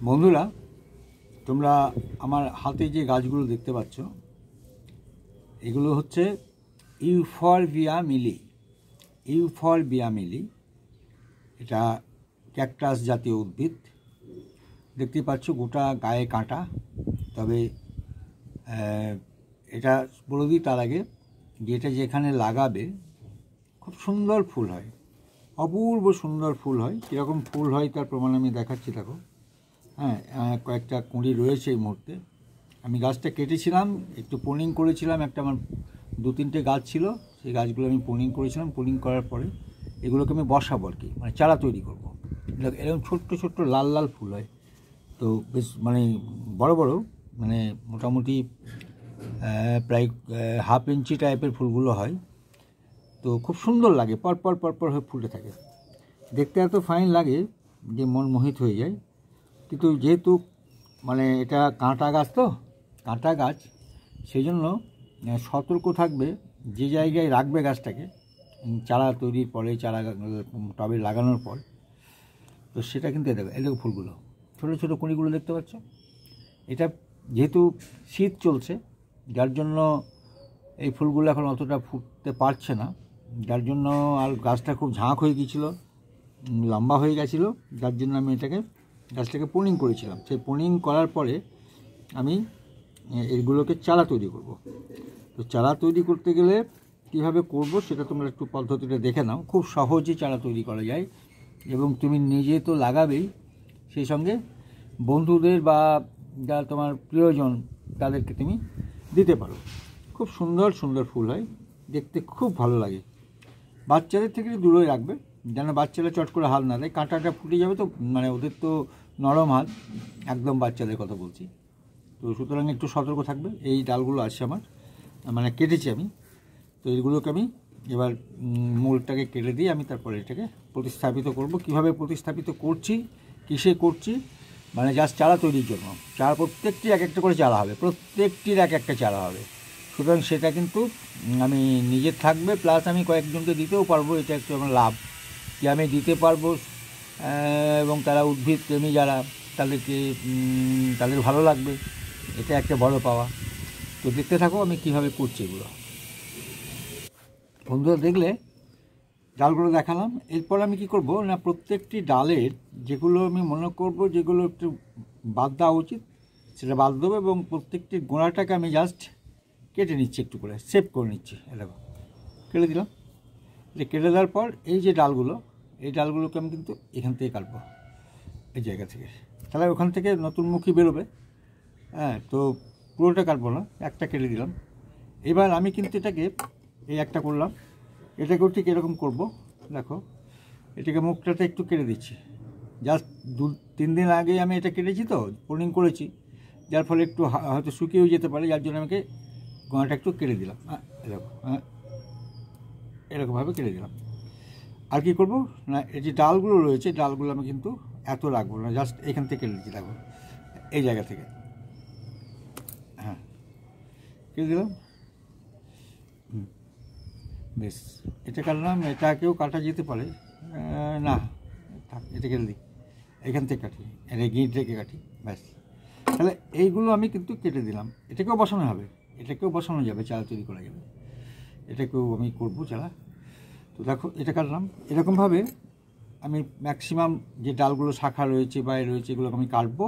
বন্ধুরা, তোমরা আমার হাতে যে গাছগুলো দেখতে পাচ্ছ, এগুলো হচ্ছে ইউফরবিয়া মিলি। ইউফরবিয়া মিলি এটা ক্যাকটাস জাতীয় উদ্ভিদ। দেখতে পাচ্ছ গোটা গায়ে কাঁটা। তবে এটা বলে দিই তার আগে, যেটা যেখানে লাগাবে খুব সুন্দর ফুল হয়, অপূর্ব সুন্দর ফুল হয়। কীরকম ফুল হয় তার প্রমাণ আমি দেখাচ্ছি। দেখো, হ্যাঁ, কয়েকটা কুঁড়ি রয়েছে এই মুহূর্তে। আমি গাছটা কেটেছিলাম, একটু পোনিং করেছিলাম। একটা আমার 2-3টে গাছ ছিল, সেই গাছগুলো আমি পোনিং করেছিলাম। পোনিং করার পরে এগুলোকে আমি বসাবো আর কি, মানে চারা তৈরি করবো। এরকম ছোট্ট ছোট্ট লাল লাল ফুল হয়, তো বেশ মানে বড় বড়, মানে মোটামুটি প্রায় 1/2 ইঞ্চি টাইপের ফুলগুলো হয়। তো খুব সুন্দর লাগে, পরপর পরপর হয়ে ফুটে থাকে। দেখতে এত ফাইন লাগে যে মন মোহিত হয়ে যায়। কিন্তু যেহেতু মানে এটা কাঁটা গাছ, তো কাঁটা গাছ, সেই জন্য সতর্ক থাকবে যে জায়গায় রাখবে গাছটাকে চারা তৈরির পরে, চারা টবে লাগানোর পর। তো সেটা কিন্তু এদের ফুলগুলো, ছোটো ছোটো কুঁড়িগুলো দেখতে পাচ্ছ। এটা যেহেতু শীত চলছে, যার জন্য এই ফুলগুলো এখন অতটা ফুটতে পারছে না, যার জন্য আর গাছটা খুব ঝাঁক হয়ে গিয়েছিলো, লম্বা হয়ে গেছিলো। যার জন্য আমি গাছটাকে পোনিং করেছিলাম। সেই পোনিং করার পরে আমি এইগুলোকে চারা তৈরি করব। তো চারা তৈরি করতে গেলে কীভাবে করব সেটা তোমরা একটু পদ্ধতিটা দেখে নাও। খুব সহজে চারা তৈরি করা যায়, এবং তুমি নিজে তো লাগাবেই, সেই সঙ্গে বন্ধুদের বা যারা তোমার প্রিয়জন তাদেরকে তুমি দিতে পারো। খুব সুন্দর সুন্দর ফুল হয়, দেখতে খুব ভালো লাগে। বাচ্চাদের থেকে দূরে রাখবে, যেন বাচ্চারা চট করে হাত না দেয়, কাঁটাটা ফুটে যাবে। তো মানে ওদের তো নরম হাত, একদম বাচ্চাদের কথা বলছি। তো সুতরাং একটু সতর্ক থাকবে। এই ডালগুলো আছে আমার, মানে কেটেছি আমি। তো এইগুলোকে আমি এবার মূলটাকে কেটে দিয়ে আমি তারপরে এটাকে প্রতিস্থাপিত করব। কিভাবে প্রতিস্থাপিত করছি, কিসে করছি, মানে জাস্ট চারা তৈরির জন্য। চারা প্রত্যেকটি এক একটা করে চারা হবে, প্রত্যেকটির এক একটা চারা হবে। সুতরাং সেটা কিন্তু আমি নিজের থাকবে, প্লাস আমি কয়েকজনকে দিতেও পারবো। এটা একটু আমার লাভ, যে আমি দিতে পারবো, এবং তারা উদ্ভিদ প্রেমী যারা, তাদেরকে তাদের ভালো লাগবে। এটা একটা বড় পাওয়া। তো দেখতে থাকো আমি কীভাবে করছি এগুলো। বন্ধুরা, দেখলে ডালগুলো দেখালাম। এরপর আমি কি করব না, প্রত্যেকটি ডালের যেগুলো আমি মনে করব যেগুলো একটু বাদ দেওয়া উচিত সেটা বাদ দেবো, এবং প্রত্যেকটি গোড়াটাকে আমি জাস্ট কেটে নিচ্ছি, একটু করে সেভ করে নিচ্ছি। এরকম কেটে দিলাম। এটা কেটে দেওয়ার পর এই যে ডালগুলো, এই ডালগুলোকে আমি কিন্তু এখান থেকে কাটবো, এই জায়গা থেকে। তাহলে ওখান থেকে নতুন মুখী বেরোবে। হ্যাঁ, তো পুরোটা কাটবো না, একটা কেটে দিলাম। এবার আমি কিন্তু এটাকে এই একটা করলাম, এটাকেও ঠিক এরকম করব। দেখো, এটাকে মুখটাতে একটু কেটে দিচ্ছি। জাস্ট 2-3 দিন আগে আমি এটা কেটেছি, তো পোনিং করেছি, যার ফলে একটু হয়তো শুকিয়েও যেতে পারে। যার জন্য আমাকে গোড়াটা একটু কেটে দিলাম। এরকম এরকমভাবে কেটে দিলাম। আর কি করব না, এই যে ডালগুলো রয়েছে, ডালগুলো আমি কিন্তু এত রাখবো না, জাস্ট এখান থেকে কেটে দিচ্ছি। দেখো, এই জায়গা থেকে, হ্যাঁ, কেটে দিলাম। বেশ, এটা কাটলাম। এটাকেও কাটা যেতে পারে, না থাক, এটা কেটে দিই। এখান থেকে কাটি, এটা গিঁট রেখে কাটি, ব্যাস। তাহলে এইগুলো আমি কিন্তু কেটে দিলাম। এটাকেও বসানো হবে, এটাকেও বসানো যাবে, চারা তৈরি করা যাবে। এটাকেও আমি করবো চারা। তো দেখো, এটা কাটলাম। এরকমভাবে আমি ম্যাক্সিমাম যে ডালগুলো শাখা রয়েছে বা রয়েছে, এগুলোকে আমি কাটবো,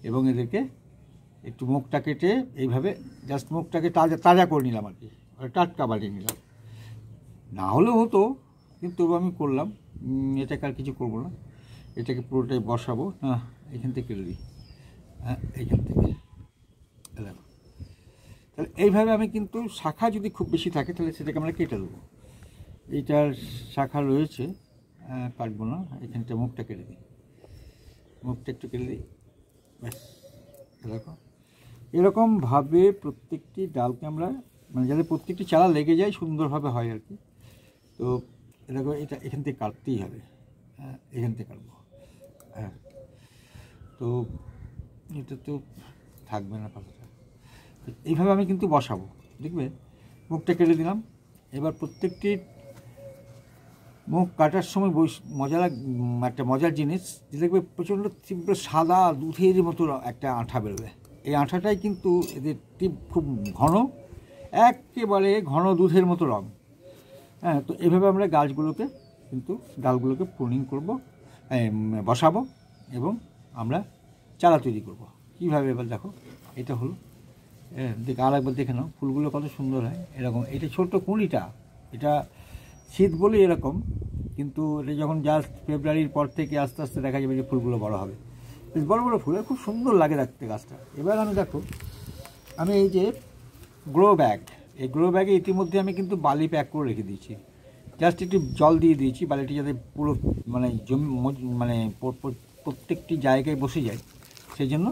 এবং এদেরকে একটু মুখটা কেটে এইভাবে জাস্ট মুখটাকে তাজা তাজা করে নিলাম আর কি, টাটকা বানিয়ে নিলাম। না হলেও হতো, কিন্তু আমি করলাম। এটাকে আর কিছু করবো না, এটাকে পুরোটাই বসাবো। হ্যাঁ, এখান থেকে কেটে দিই। হ্যাঁ, এইখান থেকে। তাহলে এইভাবে আমি কিন্তু শাখা যদি খুব বেশি থাকে তাহলে সেটাকে আমরা কেটে দেবো। এইটার শাখা রয়েছে, কাটবো না। এখানটা মুখটা কেটে দিই, মুখটা একটু কেটে দিই, ব্যাস। দেখো, এরকমভাবে প্রত্যেকটি ডালকে আমরা, মানে যাতে প্রত্যেকটি চারা লেগে যায়, সুন্দরভাবে হয় আর কি। তো দেখো, এটা এখান থেকে কাটতেই হবে। হ্যাঁ, এখান থেকে কাটবো। হ্যাঁ, তো এটা তো থাকবে না পাতাটা। এইভাবে আমি কিন্তু বসাবো, দেখবে। মুখটা কেটে দিলাম। এবার প্রত্যেকটি মুখ কাটার সময় একটা মজার জিনিস যে দেখবে প্রচণ্ড তীব্র সাদা দুধের মতো একটা আঠা বেরোবে। এই আঠাটাই কিন্তু এদের খুব ঘন, একেবারে ঘন দুধের মতো রঙ। হ্যাঁ, তো এভাবে আমরা গাছগুলোকে কিন্তু ডালগুলোকে প্রুনিং করব, বসাবো এবং আমরা চারা তৈরি করব। কীভাবে এবার দেখো, এটা হলো দেখে আর একবার দেখে নাও, ফুলগুলো কত সুন্দর হয় এরকম। এটা ছোট্ট কুঁড়িটা, এটা শীত বলে এরকম, কিন্তু এটা যখন জাস্ট ফেব্রুয়ারির পর থেকে আস্তে আস্তে দেখা যাবে যে ফুলগুলো বড় হবে, বেশ বড় বড় ফুল, খুব সুন্দর লাগে দেখতে গাছটা। এবার আমি দেখো, আমি এই যে গ্রো ব্যাগ, এই গ্রো ব্যাগে ইতিমধ্যে আমি কিন্তু বালি প্যাক করে রেখে দিয়েছি, জাস্ট একটু জল দিয়ে দিয়েছি বালিটি যাতে পুরো প্রত্যেকটি জায়গায় বসে যায়, সেই জন্য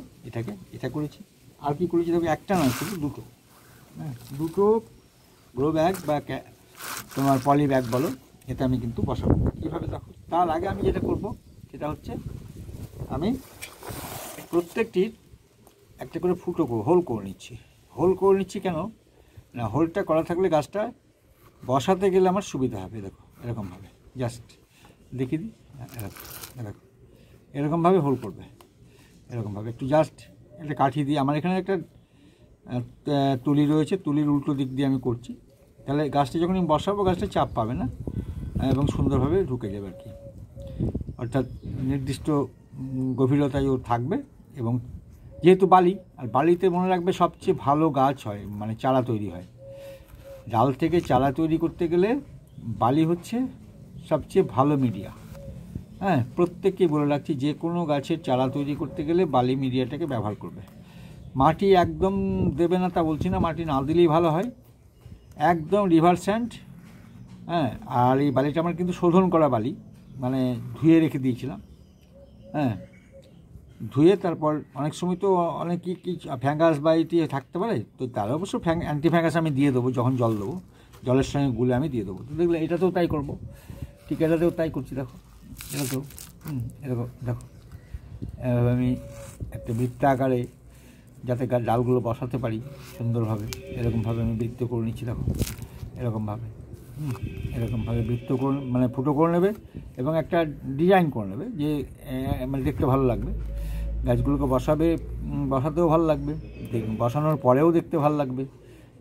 এটা করেছি। আর কি করেছি দেখো, একটা নয়, শুধু দুটো, হ্যাঁ দুটো গ্রো ব্যাগ বা তোমার পলি ব্যাগ বলো, এটা আমি কিন্তু বসাবো। কীভাবে দেখো, তার আগে আমি যেটা করব সেটা হচ্ছে আমি প্রত্যেকটির একটা করে ফুটো হোল করে নিচ্ছি। কেন না, হোলটা করা থাকলে গাছটা বসাতে গেলে আমার সুবিধা হবে। দেখো এরকমভাবে জাস্ট দেখিয়ে দিই, এরকম এরকমভাবে হোল করবে, এরকমভাবে একটু জাস্ট একটা কাঠি দিয়ে। আমার এখানে একটা তুলি রয়েছে, তুলির উল্টো দিক দিয়ে আমি করছি, তাহলে গাছটা যখন আমি বসাবো গাছটা চাপ পাবে না এবং সুন্দরভাবে ঢুকে যাবে আর কি, অর্থাৎ নির্দিষ্ট গভীরতায় ও থাকবে। এবং যেহেতু বালি, আর বালিতে মনে রাখবে সবচেয়ে ভালো গাছ হয়, মানে চারা তৈরি হয়। ডাল থেকে চারা তৈরি করতে গেলে বালি হচ্ছে সবচেয়ে ভালো মিডিয়া। হ্যাঁ, প্রত্যেককেই বলে রাখছি, যে কোনো গাছের চারা তৈরি করতে গেলে বালি মিডিয়াটাকে ব্যবহার করবে। মাটি একদম দেবে না তা বলছি না, মাটি না দিলেই ভালো হয়, একদম রিভার স্যান্ড। হ্যাঁ, আর এই বালিটা আমার কিন্তু শোধন করা বালি, মানে ধুয়ে রেখে দিয়েছিলাম। হ্যাঁ, ধুয়ে তারপর অনেক সময় তো অনেক কি ফ্যাঙ্গাস বা এটি থাকতে পারে, তো তার অবশ্য অ্যান্টি ফ্যাঙ্গাস আমি দিয়ে দেবো, যখন জল দেবো জলের সঙ্গে গুলে আমি দিয়ে দেবো। তো দেখলে এটাতেও তাই করবো, ঠিক এটাতেও তাই করছি। দেখো এটাতেও এরকম দেখো, আমি একটা বৃত্ত আকারে যাতে ডালগুলো বসাতে পারি সুন্দরভাবে, এরকমভাবে আমি বৃত্ত করে নিচ্ছি। দেখো এরকমভাবে বৃত্ত করে মানে ফুটো করে নেবে এবং একটা ডিজাইন করে নেবে, যে মানে দেখতে ভালো লাগবে, গাছগুলোকে বসাতেও ভালো লাগবে, বসানোর পরেও দেখতে ভালো লাগবে।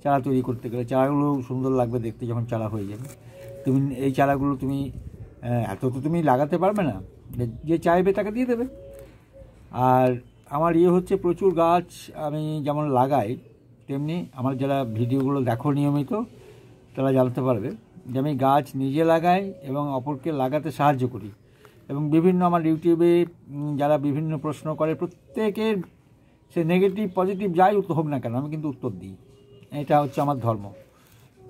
চারা তৈরি করতে গেলে চারাগুলো সুন্দর লাগবে দেখতে যখন চারা হয়ে যাবে। তুমি এই চারাগুলো তুমি এত তো তুমি লাগাতে পারবে না, যে চাইবে তাকে দিয়ে দেবে। আর আমার হচ্ছে প্রচুর গাছ আমি যেমন লাগাই, তেমনি আমার যারা ভিডিওগুলো দেখো নিয়মিত তারা জানতে পারবে যে আমি গাছ নিজে লাগাই এবং অপরকে লাগাতে সাহায্য করি। এবং বিভিন্ন আমার ইউটিউবে যারা বিভিন্ন প্রশ্ন করে, প্রত্যেকের সে নেগেটিভ পজিটিভ যাই হোক না কেন, আমি কিন্তু উত্তর দিই। এটা হচ্ছে আমার ধর্ম।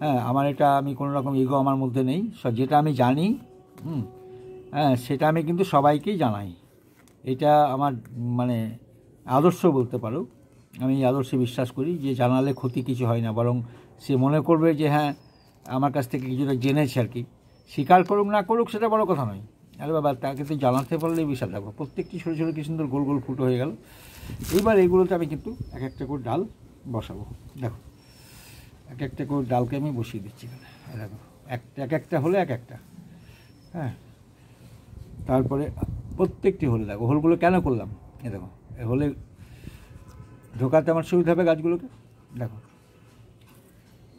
হ্যাঁ, আমার এটা, আমি কোনো রকম ইগো আমার মধ্যে নেই, যেটা আমি জানি হ্যাঁ সেটা আমি কিন্তু সবাইকেই জানাই। এটা আমার মানে আদর্শ বলতে পারো। আমি এই আদর্শে বিশ্বাস করি যে জানালে ক্ষতি কিছু হয় না, বরং সে মনে করবে যে হ্যাঁ আমার কাছ থেকে কিছুটা জেনেছে আর কি। স্বীকার করুক না করুক সেটা বড় কথা নয়, আরে বাবা তাকে তো জানাতে পারলেই বিশাল লাগবে। প্রত্যেকটি ছোটো ছোটো কি সুন্দর গোল গোল ফুটো হয়ে গেল। এইবার এইগুলোতে আমি কিন্তু এক একটা করে ডাল বসাবো। দেখো এক একটা করে ডালকে আমি বসিয়ে দিচ্ছি এখানে, দেখো এক একটা হলে এক একটা। হ্যাঁ, তারপরে প্রত্যেকটি হলে দেখো, হোলগুলো কেন করলাম, এ দেখো এ হলে ঢোকাতে আমার সুবিধা হবে গাছগুলোকে। দেখো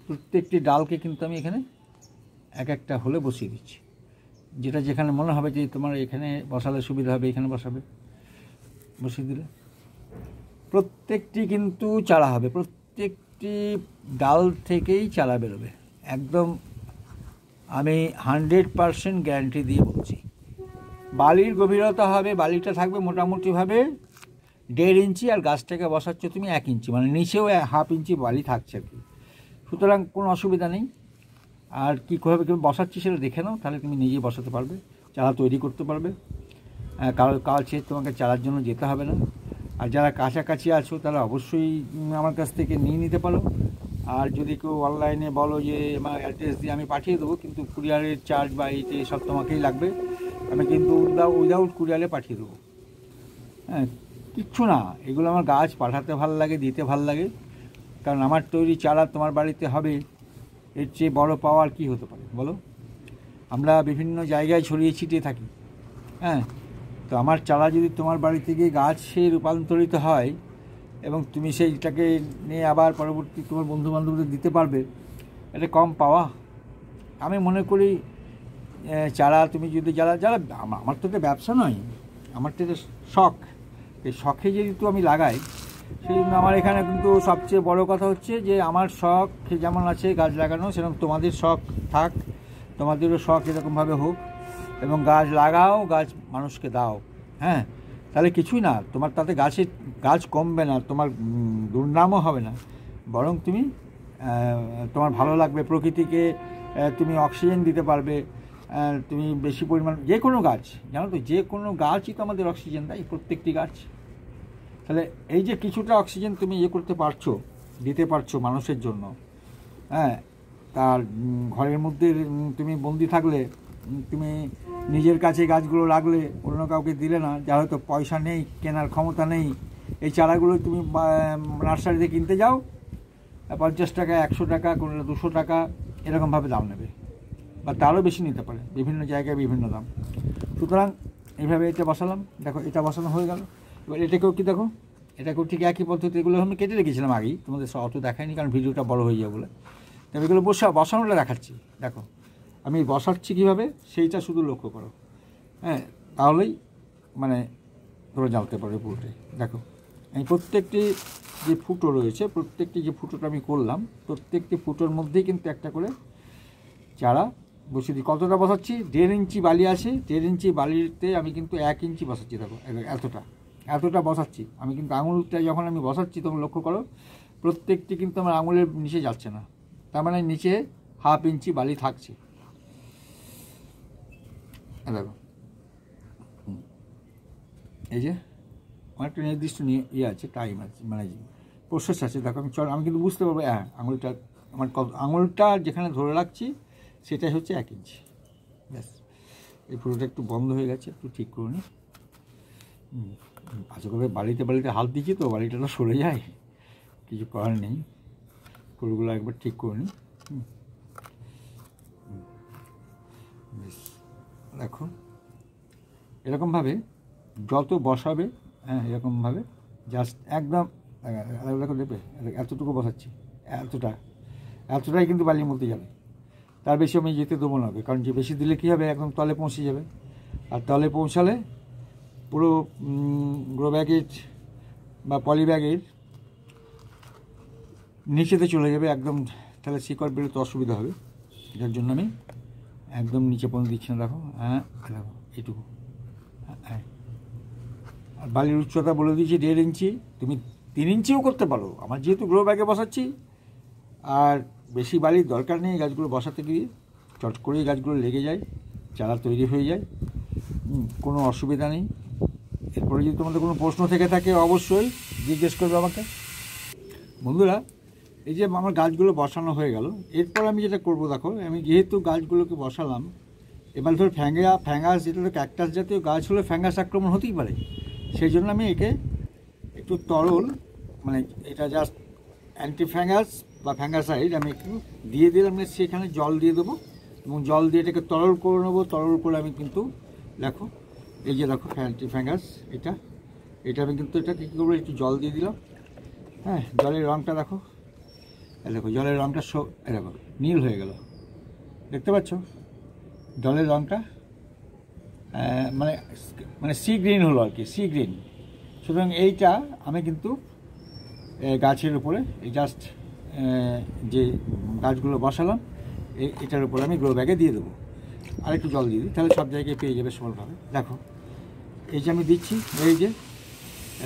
প্রত্যেকটি ডালকে কিন্তু আমি এখানে এক একটা হলে বসিয়ে দিচ্ছি, যেটা যেখানে মনে হবে যে তোমার এখানে বসালে সুবিধা হবে এখানে বসিয়ে দিলে প্রত্যেকটি কিন্তু চারা হবে, প্রত্যেকটি ডাল থেকেই চারা বেরোবে। একদম আমি 100% গ্যারান্টি দিয়ে বলছি। বালির গভীরতা হবে, বালিটা থাকবে মোটামুটিভাবে 1.5 ইঞ্চি, আর গাছটাকে বসাচ্ছ তুমি 1 ইঞ্চি, মানে নিচেও 1/2 ইঞ্চি বালি থাকছে আর কি। সুতরাং কোনো অসুবিধা নেই। আর কীভাবে বসাচ্ছি সেটা দেখে নাও, তাহলে তুমি নিজেই বসাতে পারবে, চারা তৈরি করতে পারবে। কাছে তোমাকে চারার জন্য যেতে হবে না। আর যারা কাছাকাছি আছো তারা অবশ্যই আমার কাছ থেকে নিয়ে নিতে পারো। আর যদি কেউ অনলাইনে বলো যে আমার অ্যাড্রেস দিয়ে আমি পাঠিয়ে দেবো, কিন্তু কুরিয়ারের চার্জ বা এইটি সব তোমাকেই লাগবে, আমি কিন্তু উইদাউট কুরিয়ারে পাঠিয়ে দেবো। হ্যাঁ, কিচ্ছু না, এগুলো আমার গাছ পাঠাতে ভালো লাগে, দিতে ভালো লাগে, কারণ আমার তৈরি চারা তোমার বাড়িতে হবে, এর চেয়ে বড় পাওয়ার কী হতে পারে বলো। আমরা বিভিন্ন জায়গায় ছড়িয়ে ছিটিয়ে থাকি। হ্যাঁ, তো আমার চারা যদি তোমার বাড়ি থেকে গাছে রূপান্তরিত হয় এবং তুমি সেইটাকে নিয়ে আবার পরবর্তী তোমার বন্ধুবান্ধবদের দিতে পারবে, এটা কম পাওয়া। আমি মনে করি চারা তুমি যদি যারা আমার তো এটা ব্যবসা নয়, আমার তো এটা শখ, এই শখে যেহেতু আমি লাগাই, সেই জন্য আমার এখানে কিন্তু সবচেয়ে বড় কথা হচ্ছে যে আমার শখ যেমন আছে গাছ লাগানো, সেরকম তোমাদের শখ থাক, তোমাদেরও শখ এরকমভাবে হোক, এবং গাছ লাগাও, গাছ মানুষকে দাও। হ্যাঁ, তাহলে কিছুই না, তোমার তাতে গাছ কমবে না, তোমার দুর্নামও হবে না, বরং তুমি তোমার ভালো লাগবে, প্রকৃতিকে তুমি অক্সিজেন দিতে পারবে, তুমি বেশি পরিমাণ যে কোনো গাছ, জানো তো যে কোনো গাছই তো আমাদের অক্সিজেন দেয়, প্রত্যেকটি গাছ। তাহলে এই যে কিছুটা অক্সিজেন তুমি করতে পারছো, দিতে পারছো মানুষের জন্য, হ্যাঁ, তার ঘরের মধ্যে তুমি বন্দি থাকলে, তুমি নিজের কাছে গাছগুলো রাখলে, অন্য কাউকে দিলে না, যা হয়তো পয়সা নেই, কেনার ক্ষমতা নেই, এই চারাগুলো তুমি নার্সারিতে কিনতে যাও, 50 টাকা, 100 টাকা, কোনো 200 টাকা এরকমভাবে দাম নেবে, বা তারও বেশি নিতে পারে, বিভিন্ন জায়গায় বিভিন্ন দাম। সুতরাং এইভাবে এটা বসালাম, দেখো এটা বসানো হয়ে গেল। এবার এটাকেও কি দেখো, এটাকেও ঠিক একই পদ্ধতি, এগুলো আমি কেটে রেখেছিলাম আগেই, তোমাদের অত দেখায়নি কারণ ভিডিওটা বড় হয়ে যাবে বলে। তবে এগুলো বসানোটা দেখাচ্ছি, দেখো আমি বসাচ্ছি কীভাবে সেইটা শুধু লক্ষ্য করো। হ্যাঁ, তাহলেই মানে তোমরা জানতে পারবে পুরোটাই। দেখো আমি প্রত্যেকটি যে ফুটো রয়েছে, প্রত্যেকটি যে ফুটোটা আমি করলাম, প্রত্যেকটি ফুটোর মধ্যেই কিন্তু একটা করে চারা বসিয়ে দিই। কতটা বসাচ্ছি, 1.5 ইঞ্চি বালি আছে, 1.5 ইঞ্চি বালিতে আমি কিন্তু 1 ইঞ্চি বসাচ্ছি। দেখো এতটা বসাচ্ছি আমি, কিন্তু আঙুলটা যখন আমি বসাচ্ছি তোমরা লক্ষ্য করো, প্রত্যেকটি কিন্তু আমার আঙুলের নিচে যাচ্ছে না, তার মানে নিচে 1/2 ইঞ্চি বালি থাকছে। দেখো এই যে আমার একটা নির্দিষ্ট আছে, টাইম আছে, মানে প্রসেস আছে। দেখো আমি কিন্তু বুঝতে পারবো, হ্যাঁ আঙুলটা যেখানে ধরে রাখছি সেটাই হচ্ছে 1 ইঞ্চি। ব্যাস, এই পুরোটা একটু বন্ধ হয়ে গেছে, একটু ঠিক করে নিই। আচ্ছা করে বাড়িতে হাত দিচ্ছি তো, বাড়িটা তো সরে যায়, কিছু করার নেই, পুরোগুলো একবার ঠিক করে নিই। বেশ, দেখো এরকমভাবে যত বসাবে, হ্যাঁ এরকমভাবে জাস্ট একদম দেখো দেবে, এতটুকু বসাচ্ছি, এতটাই কিন্তু বালির মধ্যে যাবে, তার বেশি আমি যেতে দেবো না, কারণ যে বেশি দিলে কী হবে, একদম তলে পৌঁছে যাবে, আর তলে পৌঁছালে পুরো গ্রো ব্যাগের বা পলি ব্যাগের নিচেতে চলে যাবে একদম, তাহলে শিকড় বেরোতে অসুবিধা হবে। যার জন্য আমি একদম নিচে পৌঁছে দিচ্ছি না। দেখো দেখো এইটুকু, হ্যাঁ, আর বালির উচ্চতা বলে দিয়েছি 1.5 ইঞ্চি, তুমি 3 ইঞ্চিও করতে পারো। আমার যেহেতু গ্রো ব্যাগে বসাচ্ছি, আর বেশি বালির দরকার নেই, গাছগুলো বসাতে গিয়ে চট করেই গাছগুলো লেগে যায়, চারা তৈরি হয়ে যায়, কোনো অসুবিধা নেই। এরপরে যদি তোমাদের কোনো প্রশ্ন থেকে থাকে অবশ্যই জিজ্ঞেস করবে আমাকে। বন্ধুরা, এই যে আমার গাছগুলো বসানো হয়ে গেল, এরপর আমি যেটা করব, দেখো আমি যেহেতু গাছগুলোকে বসালাম, এবার ধর ফ্যাঙ্গাস, যেটা তো ক্যাকটাস জাতীয় গাছ হলে ফ্যাঙ্গাস আক্রমণ হতেই পারে, সেই জন্য আমি একে একটু তরল, মানে এটা জাস্ট অ্যান্টি ফ্যাঙ্গাস বা ফ্যাঙ্গাসাইড আমি একটু দিয়ে দিলাম, সেখানে জল দিয়ে দেবো এবং জল দিয়ে এটাকে তরল করে নেবো। তরল করে আমি কিন্তু দেখো এই যে দেখো অ্যান্টি ফ্যাঙ্গাস, এটা আমি কিন্তু এটাকে কী করবো, একটু জল দিয়ে দিলাম। হ্যাঁ, জলের রঙটা দেখো, দেখো জলের রঙটা দেখো নীল হয়ে গেল, দেখতে পাচ্ছ জলের রঙটা, মানে সি গ্রিন হলো আর কি, সি গ্রিন। সুতরাং এইটা আমি কিন্তু গাছের উপরে এই জাস্ট যে গাছগুলো বসালাম এটার উপরে আমি গ্রো ব্যাগে দিয়ে দেবো, আর একটু জল দিয়ে দিই, তাহলে সব জায়গায় পেয়ে যাবে সমানভাবে। দেখো এই যে আমি দিচ্ছি, এই যে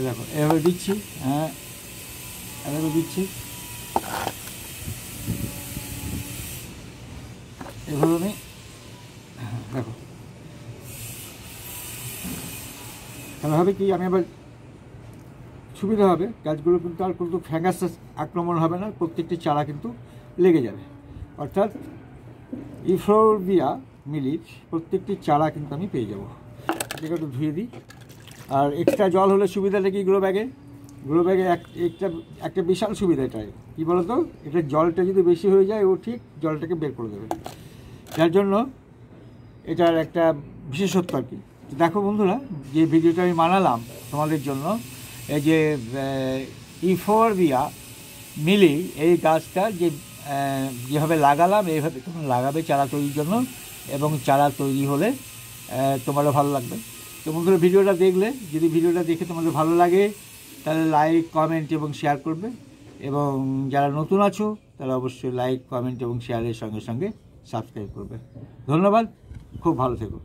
দেখো এভাবে দিচ্ছি, হ্যাঁ এভাবে দিচ্ছি, এভাবে আমি দেখো, তাহলে হবে কি, আমি আবার সুবিধা হবে, গাছগুলো কিন্তু আর কিন্তু ফ্যাঙ্গাস আক্রমণ হবে না, প্রত্যেকটি চারা কিন্তু লেগে যাবে। অর্থাৎ ইউফোরবিয়া মিলির প্রত্যেকটি চারা কিন্তু আমি পেয়ে যাবো। এটাকে একটু ধুয়ে দিই। আর এক্সট্রা জল হলে সুবিধাটা কি, গ্রো ব্যাগে একটা বিশাল সুবিধা এটাই কী বলতো, এটা জলটা যদি বেশি হয়ে যায় ও ঠিক জলটাকে বের করে দেবে। যার জন্য এটার একটা বিশেষত্ব আর কি। দেখো বন্ধুরা, যে ভিডিওটা আমি বানালাম তোমাদের জন্য, এই যে ইউফোরবিয়া মিলি এই গাছটা যে যেভাবে লাগালাম, এইভাবে তোমরা লাগাবে চারা তৈরির জন্য, এবং চারা তৈরি হলে তোমারও ভালো লাগবে। তো বন্ধুরা, ভিডিওটা দেখলে, যদি ভিডিওটা দেখে তোমাদের ভালো লাগে তাহলে লাইক, কমেন্ট এবং শেয়ার করবে, এবং যারা নতুন আছো তারা অবশ্যই লাইক, কমেন্ট এবং শেয়ারের সঙ্গে সঙ্গে সাবস্ক্রাইব করবে। ধন্যবাদ, খুব ভালো থেকো।